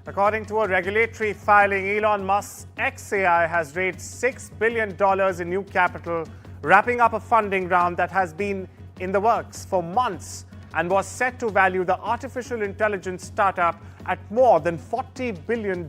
According to a regulatory filing, Elon Musk's XAI has raised $6 billion in new capital, wrapping up a funding round that has been in the works for months and was set to value the artificial intelligence startup at more than $40 billion.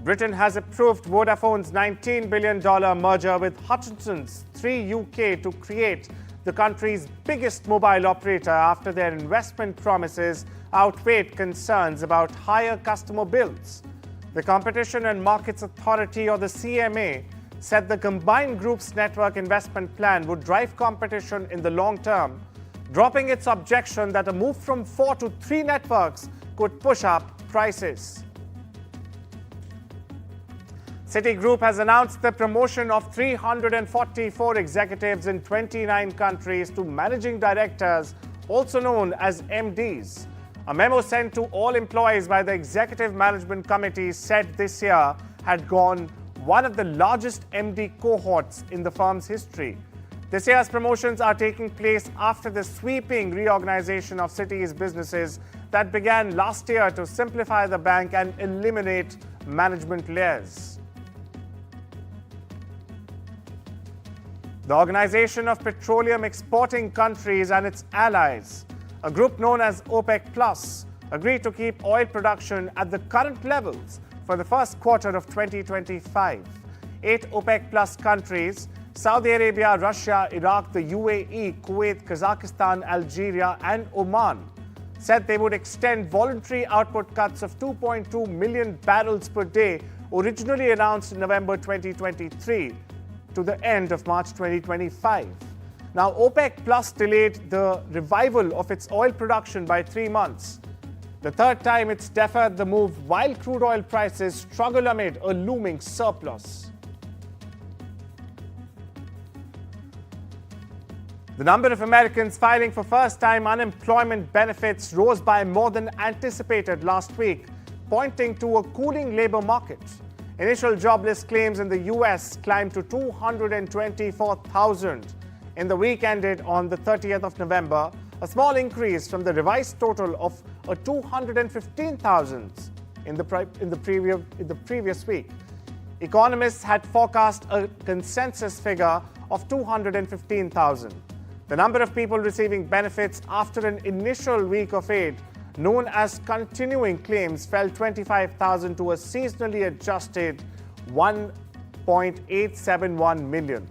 Britain has approved Vodafone's $19 billion merger with Hutchison's Three UK to create the country's biggest mobile operator after their investment promises outweighed concerns about higher customer bills. The Competition and Markets Authority, or the CMA, said the combined group's network investment plan would drive competition in the long term, dropping its objection that a move from 4 to 3 networks could push up prices. Citigroup has announced the promotion of 344 executives in 29 countries to managing directors, also known as MDs. A memo sent to all employees by the Executive Management Committee said this year had gone one of the largest MD cohorts in the firm's history. This year's promotions are taking place after the sweeping reorganization of Citi's businesses that began last year to simplify the bank and eliminate management layers. The Organization of Petroleum Exporting Countries and its allies, a group known as OPEC+, agreed to keep oil production at the current levels for the first quarter of 2025. 8 OPEC+ countries, Saudi Arabia, Russia, Iraq, the UAE, Kuwait, Kazakhstan, Algeria, and Oman, said they would extend voluntary output cuts of 2.2 million barrels per day, originally announced in November 2023, to the end of March 2025. Now, OPEC+ delayed the revival of its oil production by 3 months. The third time it's deferred the move while crude oil prices struggle amid a looming surplus. The number of Americans filing for first-time unemployment benefits rose by more than anticipated last week, pointing to a cooling labor market. Initial jobless claims in the U.S. climbed to 224,000 in the week ended on the 30th of November, a small increase from the revised total of 215,000 in the previous week. Economists had forecast a consensus figure of 215,000. The number of people receiving benefits after an initial week of aid, known as continuing claims, fell 25,000 to a seasonally adjusted 1.871 million.